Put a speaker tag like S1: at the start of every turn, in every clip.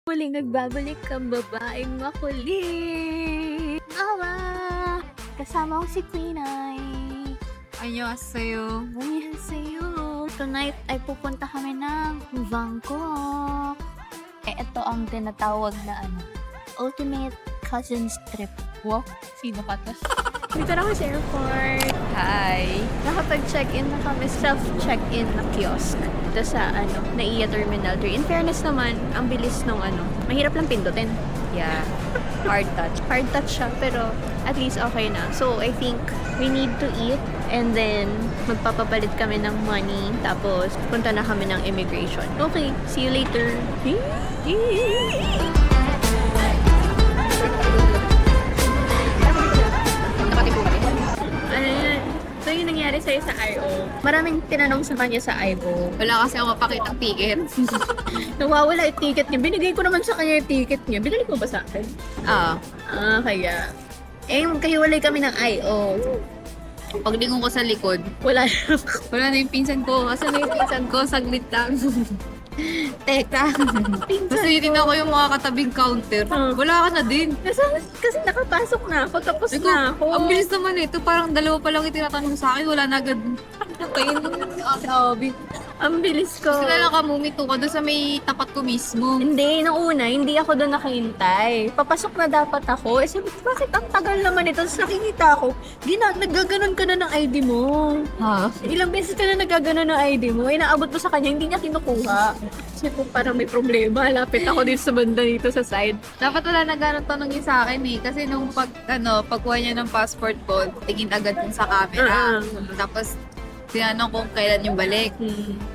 S1: Muling nagbabalik ang babaeng makulit. Awa! Kasama ko si Queen Ay.
S2: Annyeonghaseyo.
S1: Annyeonghaseyo. Tonight ay pupunta kami ng Bangkok. Ito ang tinatawag na ultimate cousins trip. Wow, sino ka to? Dito na kami sa airport.
S2: Hi.
S1: Nakapag-check-in na kami, self-check-in na kiosk. Ito sa NAIA Terminal 3. In fairness naman, ang bilis nung mahirap lang pindutin.
S2: Yeah. Hard touch.
S1: Hard touch siya, pero at least okay na. So, I think we need to eat and then magpapapalit kami ng money. Tapos, punta na kami ng immigration. Okay, see you later. So, yung nangyari sa'yo sa I.O. Maraming tinanong sa kanya sa I.O.
S2: Wala kasi ako mapakitang ticket.
S1: Nawawala yung ticket niya. Binigay ko naman sa kanya yung ticket niya. Binalik mo ba sa akin? Kaya. Kahiwalay kami ng I.O.
S2: Paglingon ko sa likod,
S1: Wala
S2: wala na yung pinsan ko. Asan na yung pinsan ko? Saglit lang.
S1: Teka.
S2: Kasi tinitingnan ko yung mga katabing counter. Wala ka na din.
S1: Kasi nakapasok na ako. Tapos
S2: Iko,
S1: na ako.
S2: ang bilis naman ito. Parang dalawa pa lang yung tinatanong sa akin. Wala na agad. Kain mo na sabi.
S1: Ang bilis ko.
S2: Kasi lang ka mumito ka doon sa may tapat ko mismo.
S1: Hindi, nung una, hindi ako doon nakahintay. Papasok na dapat ako. Sabi ko, bakit ang tagal naman ito? Tapos nakikita ako, naggaganon ka na ng ID mo.
S2: Ha?
S1: Ilang beses ka na naggaganon ng ID mo. Inaabot mo sa kanya, hindi niya kinukuha. Kasi kung parang may problema, lapit ako dito sa banda dito sa side.
S2: Dapat wala na gano'ng tanongin sa akin eh. Kasi nung pagkuha niya ng passport ko, tingin agad dun sa camera. Tapos, tinanong kung kailan yung balik.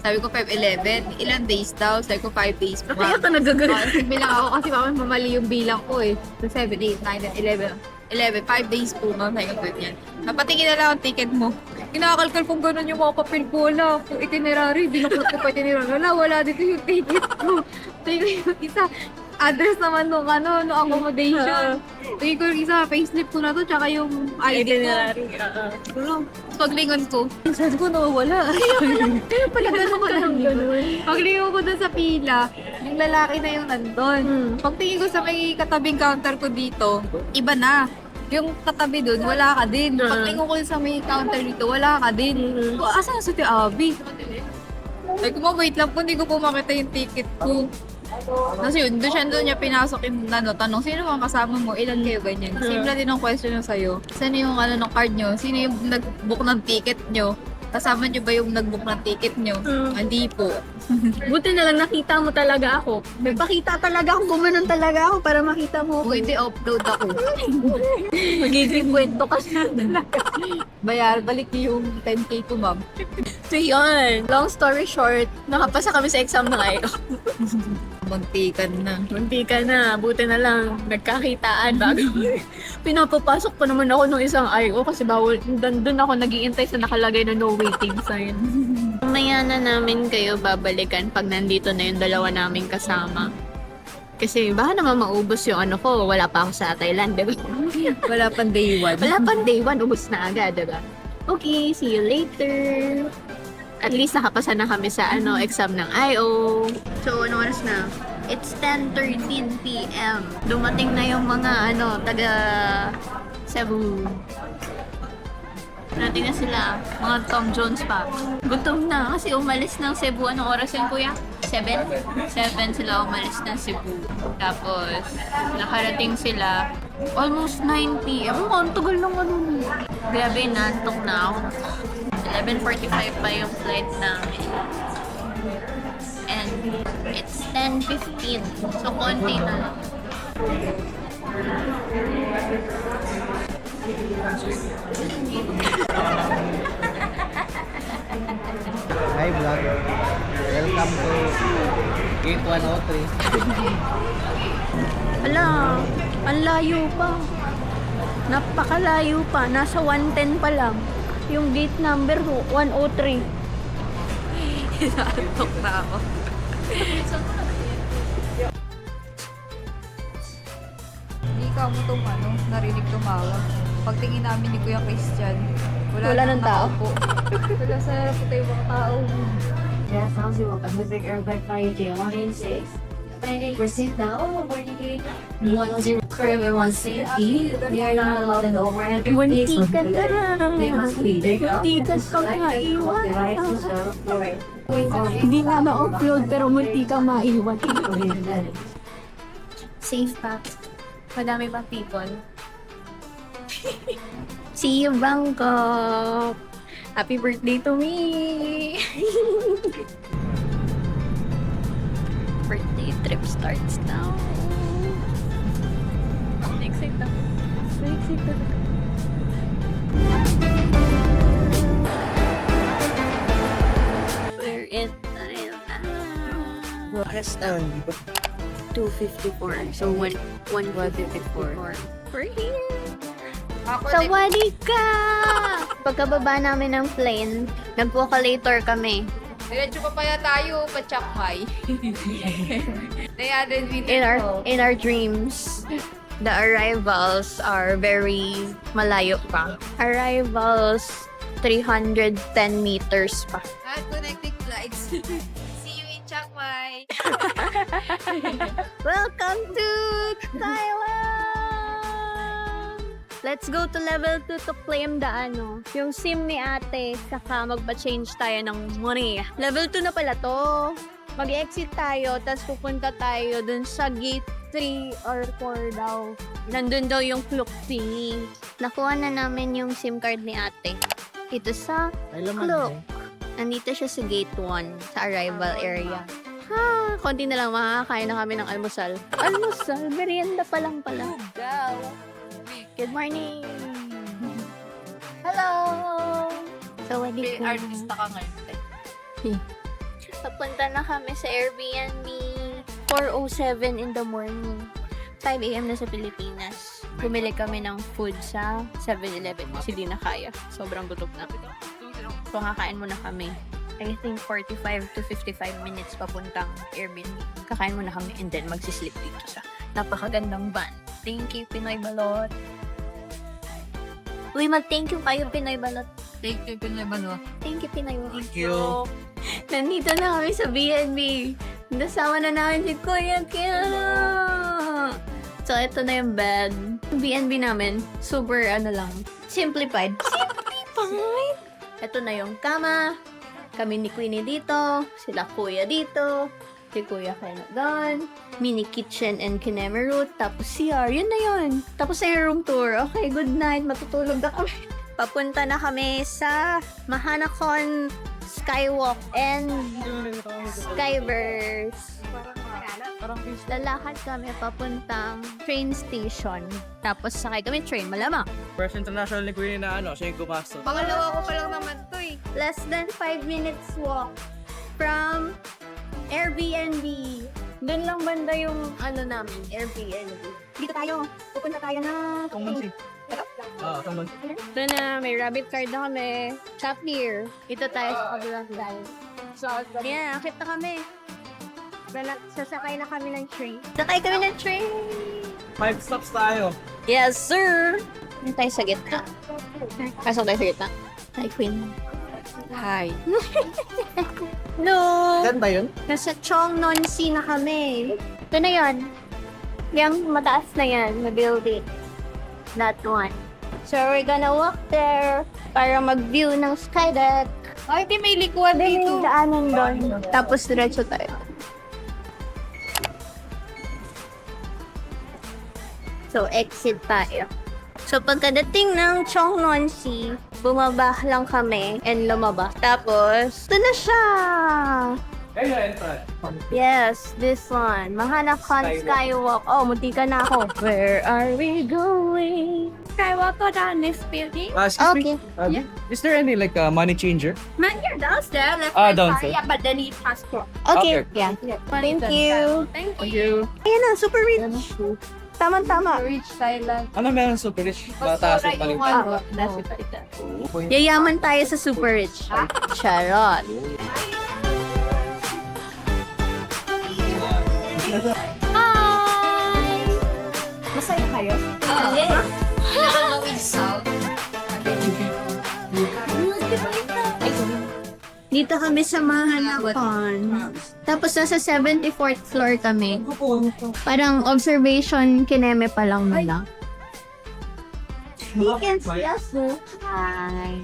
S2: Sabi ko 5-11. Ilan days daw? Sabi ko 5 days pa.
S1: Kaya ka nagagano.
S2: Bilang ako kasi mamali yung bilang ko eh. So 7, 8, 9, 10, 11. 5 days po, ma'am. Sabi ko ganyan. Napatingin na lang ang ticket mo. Kinakalkal kung gano'n yung mga papel ko. Wala. Kung itinerary, binuklat ko pa itinerary. Wala dito yung ticket ko. Sabi ko yung isa, address naman nung accommodation. Sabi ko yung isa, payslip ko na to, tsaka yung ID ko. Paglingon ko, sabi ko nawawala.
S1: Kaya pala gano'n ka lang gano'n.
S2: Paglingon ko dun sa pila, yung lalaki na yung nandun. Pagtingin ko sa may katabing counter ko dito, iba na. Yung katabi dun, wala ka din. Pagtingin ko sa may counter dito, wala ka din. So, asan na si Ate Abby? Sabi ko, wait lang po, hindi ko po makita yung ticket ko. Kasi yun, doon niya pinasok yung tanong, sino mga kasama mo, ilan kayo, ganyan. Simple din ang question na sa'yo. Saan yung ng card nyo? Sino yung nag-book ng ticket nyo? Kasama nyo ba yung nag-book ng ticket nyo? Hindi po.
S1: Buti na lang nakita mo talaga ako. Nagpakita talaga ako, gumanon talaga ako para makita mo ako.
S2: Kung hindi, upload ako.
S1: Magiging kwento ka na talaga.
S2: Balik yung 10K ko, ma'am.
S1: So yun, long story short, nakapasa kami sa exam ng I.O.
S2: Magtikan na.
S1: Hindi ka na, buti na lang, nagkakitaan bago. Pinapapasok pa naman ako nung isang I.O. kasi bawal, doon ako nag-iintay sa nakalagay na no waiting sign. Mamaya na namin kayo babalikan pag nandito na yung dalawa naming kasama. Kasi baka naman maubos yung ko, wala pa ako sa Thailand, diba?
S2: Wala pang day 1.
S1: Wala pang day 1, ubos na agad, diba? Okay, see you later. At least nakapasa na kami sa exam ng I.O. So, ano oras na? It's 10:13 p.m. Dumating na yung mga taga Cebu. Dumating na sila. Mga Tom Jones pa. Gutom na kasi umalis ng Cebu. Anong oras yun, kuya? 7? 7 sila umalis ng Cebu. Tapos, nakarating sila almost 9 p.m. Ang tagal lang Grabe, nantok na ako. 11:45 pa yung flight namin. And it's 10:15. So, konti na lang.
S3: Hi vlog. Welcome to Gate 103.
S1: Ala, ang layo pa. Napakalayo pa. Nasa 110 pa lang. Yung gate number 103.
S2: Inaantok na ako. Hindi ka mo narinig tumawag. Pagtingin namin ni Kuya Christian,
S1: Wala nang tao.
S2: nakaupo. Wala sa harap ko tayo mga tao.
S4: Yes, I'll do a Pacific Airline Flight J186 Receive now, 10 everyone safety. We are not allowed in the overhead.
S1: Muntikan ka na.
S4: They must be there.
S1: Muntikan ka maiwan.
S4: Alright.
S1: Hindi nga ma-upload pero munti kang maiwan.
S2: Safe pa. Madami pang people.
S1: See you, Bangkok! Happy birthday to me! Birthday trip starts now. Excited ako. So excited ako. We're in Thailand. Oras na. 2:54. So, 1:54. We're here! Sawadee ka! Pagkababa namin ng plane, nag-vocalator kami.
S2: Diretso pa pala tayo, pa-Chiang Mai. Nayadan dito.
S1: In our dreams, the arrivals are very malayo pa. Arrivals, 310 meters pa.
S2: At connecting flights. See you in Chiang Mai.
S1: Welcome to Thailand! Let's go to level 2 to claim the yung SIM ni ate, saka magpa-change tayo ng money. Level 2 na pala to. Mag-exit tayo, tapos pupunta tayo dun sa gate 3 or 4 daw. Nandun daw yung clock thingy. Nakuha na namin yung SIM card ni ate. Ito sa clock. Nandito siya sa gate 1, sa arrival area. Ha, konti na lang makakain na kami ng almusal. Almusal? Merienda pa lang pala. Good morning! Hello! Sawadee ka.
S2: Artista ka ngayon.
S1: Papunta na kami sa Airbnb. 4:07 in the morning. 5 a.m. na sa Pilipinas. Bumili kami ng food sa 7-Eleven kasi di na kaya. Sobrang gutom na. So, kakain muna kami. I think 45 to 55 minutes papuntang Airbnb. Kakain muna kami and then magsisleep dito sa napakagandang van. Thank you, Pinoy Balot. Uy, mag-thank you kayo, Pinoy Balot.
S2: Thank you, Pinoy Balot.
S1: Thank you, Pinoy Balot.
S3: Thank you.
S1: Nandito na kami sa B&B. Nasama na namin si Kuya Kiana. So, ito na yung bed. B&B namin, super lang, simplified. Simplified! Ito na yung kama. Kami ni Queenie dito. Sila Kuya dito. Si Kuya Kena doon. Mini kitchen and kinemerut. Tapos CR. Yun na yun. Tapos na yung room tour. Okay, good night. Matutulog na kami. Papunta na kami sa Mahanakon Skywalk and Skyverse. Lalakad kami papuntang train station. Tapos sakay kami train. Malamang.
S3: First international ni Queenie na siya yung gumastos.
S2: Pangalawa ko pa lang naman to eh.
S1: Less than 5 minutes walk from Airbnb. Doon lang banda yung namin, Airbnb. Dito tayo. Pupunta tayo na. Doon na, may rabbit card na kami. Shop here. Ito tayo sa kabilang side. Yeah, akit na kami. Sasakay na kami ng train. Sakay kami ng train!
S3: 5 stops tayo.
S1: Yes, sir! Doon tayo sa gitna. Pasok tayo sa gitna. Hi, Queen.
S2: Hi.
S1: Hello!
S3: Ganda yun?
S1: Nasa Cheongnon-si na kami. Ito na yun. Yung mataas na yan, na building. That one. So, we're gonna walk there para mag-view ng skydeck.
S2: Ay, di may likuan dito.
S1: May daanan doon. Tapos, diretso tayo. So, exit tayo. So, pagkadating ng Cheongnon-si, bumaba lang kami and lumabas. Tapos, ito na siya! Yes, this one. Mahanakon Skywalk. Oh, munti ka na ako. Where are we going?
S2: Skywalk to the next building.
S1: Okay.
S3: Is there any money changer?
S2: Man, you're downstairs. Left
S3: downstairs.
S2: Yeah, but then need passport.
S1: Okay.
S3: Okay.
S1: Yeah. Thank you.
S2: Thank
S3: Thank you.
S1: Ayan na, super rich. Tama-tama.
S2: Rich Thailand.
S3: Ano meron super rich? Mataas yung paling.
S1: Yayaman tayo sa super rich. Charot. Hi! Masaya kayo?
S2: Yes. Nakakawin south.
S1: Dito kami sa Mahanapan. Tapos nasa 74th floor kami. Parang observation kineme pa lang nila. Hi.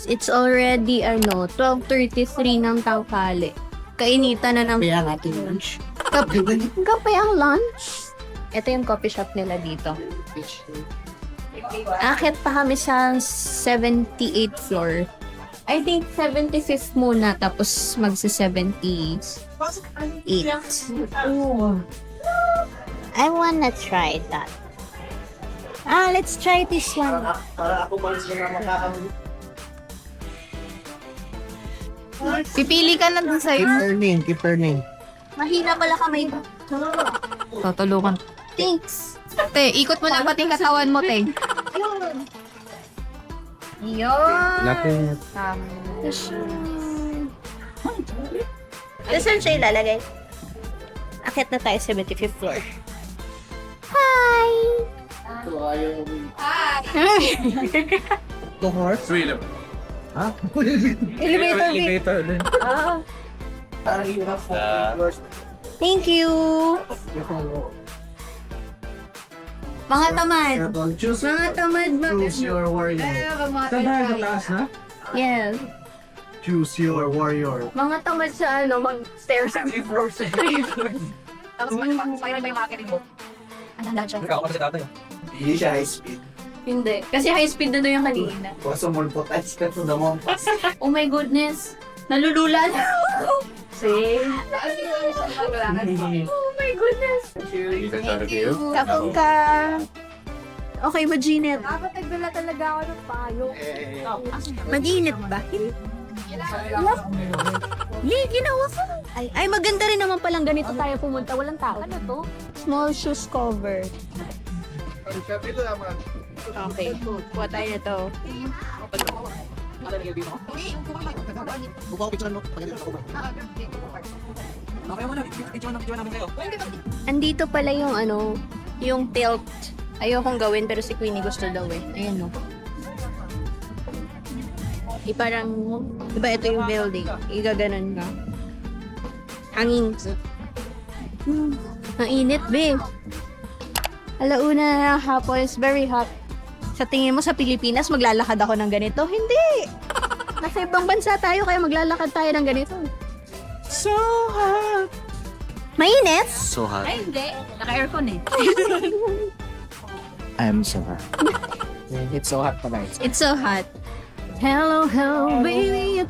S1: It's already 12:33 ng tanghali. Kainitan na ng
S3: Kaya natin lunch.
S1: kape ang lunch. Ito yung coffee shop nila dito. Akit pa kami sa 78th floor. I think 75th muna, tapos magsa-78. I wanna try that. Let's try this one.
S3: Para ako man siya makakawin.
S2: Pipili ka na dun sa'yo.
S3: Keep turning.
S1: Mahina pala kamay.
S2: Tutulungan.
S1: Thanks.
S2: Te, ikot mo na pati katawan mo, te. Yun.
S3: Nothing.
S1: Saan siya ilalagay? Akit na tayo 75th floor. Hi!
S3: The horse? Ha?
S2: Elevator.
S3: din. Parang hirap po.
S1: Thank you! Mga tamad.
S3: Choose
S1: Mga tamad ba?
S3: your warrior. Saan tayo sa taas na?
S1: Yes.
S3: Choose your warrior.
S1: Mga tamad sa mag-stairs.
S2: Tapos magpapasaya na ba yung marketing mo? Ano na siya?
S3: Ikaw kasi tatay. Hindi siya high speed.
S1: Hindi. Kasi high speed na doon yung kanina.
S3: Basta multiplies ka to the mompas.
S1: Oh my goodness. Nalulula na ako. See? Oh my goodness. Kapag ka... Okay, mag-init.
S2: Dapat nagdala talaga ako ng payo.
S1: Mag-init ba? Ginawa ko. Ay, maganda rin naman palang ganito tayo pumunta. Walang tao. Ano to? Small shoes cover. Okay. Kuha tayo na to.
S3: Buka ko picture mo. Okay mo na. Picture namin kayo.
S1: Andito pala yung yung tilt. Ayokong gawin pero si Queenie gusto daw eh. Ayan no. Parang, diba ito yung building? Igaganon ka. Hangin. Ang init, babe. Alauna na hapon, it's very hot. Sa tingin mo sa Pilipinas, maglalakad ako ng ganito? Hindi! Nasa ibang bansa tayo, kaya maglalakad tayo ng ganito.
S3: So hot.
S1: Mainit?
S3: So hot.
S2: Ay, hindi. Naka-aircon eh.
S3: I'm so hot. It's so hot pala.
S1: It's so hot. Hello, baby, you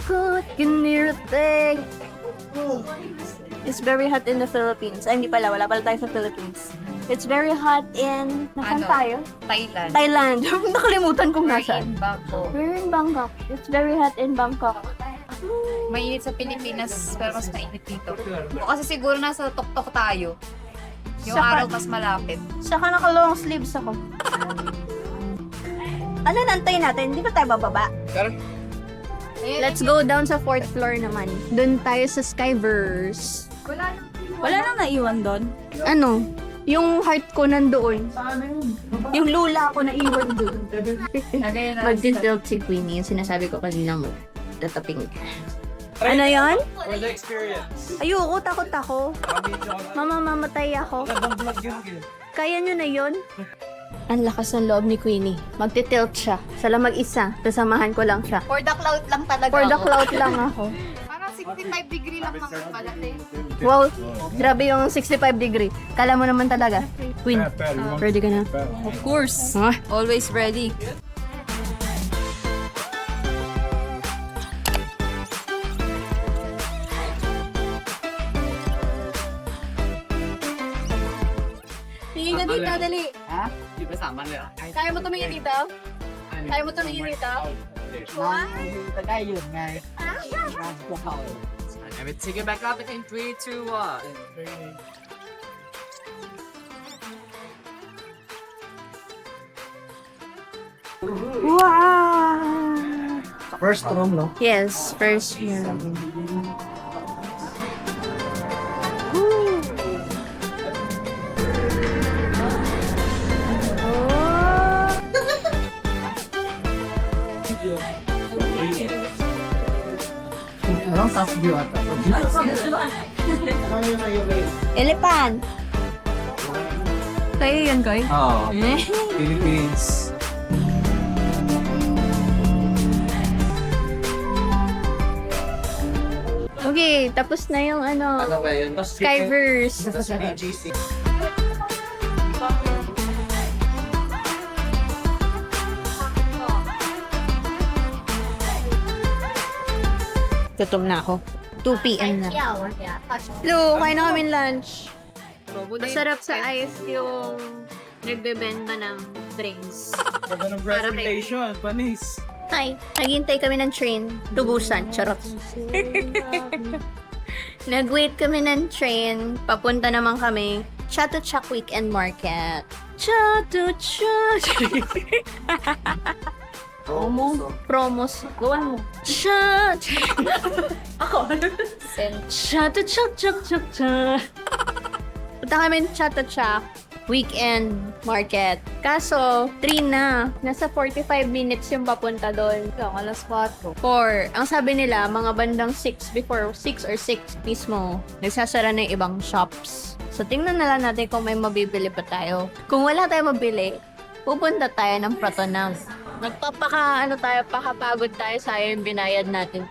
S1: can hear a thing. It's very hot in the Philippines. Ay, hindi pala. Wala pala tayo sa Philippines. It's very hot in... Nasaan tayo?
S2: Thailand.
S1: Thailand. Nakalimutan kong nasaan.
S2: Bangkok.
S1: We're in Bangkok. It's very hot in Bangkok.
S2: Mainit sa Pilipinas, pero mas mainit dito. O kasi siguro nasa tuktok tayo. Yung
S1: Saka-
S2: araw mas malapit.
S1: Saka naka-long sleeves ako. Ano nantay natin? Hindi ba tayo bababa? Let's go down sa 4th floor naman. Doon tayo sa Skyverse.
S2: Wala nang naiwan doon.
S1: Ano? Yung heart ko nandoon. Yung lula ko na iwan doon. Mag-tilt si Queenie. Yung sinasabi ko kanina mo. Tataping. Ano yan?
S3: For the experience.
S1: Ayoko, takot ako. Mamamatay ako. Kaya nyo na yon? Ang lakas ng loob ni Queenie. Magtitilt siya. Sala mag-isa. Tasamahan ko lang siya.
S2: For the cloud lang talaga
S1: For the
S2: ako.
S1: cloud lang ako.
S2: Parang 65 degree lang mga malaki.
S1: Wow, grabe yung 65 degree. Kala mo naman talaga. Queen, ready ka na?
S2: Of course.
S1: Ah,
S2: Always ready.
S1: tingin ka dito, dali.
S3: Ha? Di ba sama nila?
S1: Kaya mo tumingin dito? Kaya mo tumingin dito?
S3: Tagay yun, guys. Take it back up in 3, 2, 1.
S1: Wow!
S3: First room, no?
S1: Yes, first year.
S3: Parang top view ata.
S2: Elephant! Kayo yan, Koy?
S3: Oo. Philippines.
S1: Okay, tapos na yung ano,
S3: Ano ba yun?
S1: Skyverse.
S3: Tapos BGC.
S2: Gutom na ako. 2 p.m. na. Hello, kain na kami lunch. Masarap sa ice yung nagbebenta ng drinks.
S3: Ganda ng presentation, panis.
S2: Hi, naghintay kami ng train. Tubusan, charot. Nag-wait kami ng train. Papunta naman kami. Chatuchak Weekend Market. Chatuchak. Promos. Gawan mo. Chat. Ako. Chatuchak, chak, chak, chak. Punta kami ng Chatuchak Weekend Market. Kaso, 3 na. Nasa 45 minutes yung papunta doon. Alas 4. 4. Ang sabi nila, mga bandang 6 before 6 or 6 mismo, nagsasara na yung ibang shops. So, tingnan na lang natin kung may mabibili pa tayo. Kung wala tayong mabili, pupunta tayo ng Pratonam. Pakapagod tayo sa yung binayad natin.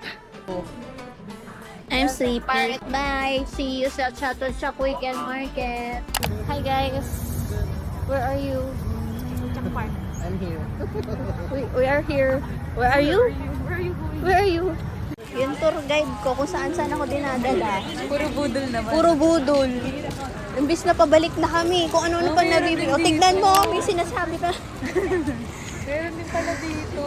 S2: I'm sleepy. Bye! See you sa Chatuchak Weekend Market. Hi guys! Where are you?
S3: I'm here.
S2: We are here. Where are you? Where are you? Yung tour guide ko kung saan ako dinadala.
S1: Puro budol naman.
S2: Puro budol. Imbis na pabalik na kami kung ano-ano pa nabibili. O tignan mo, may sinasabi ka.
S1: Meron din pala dito.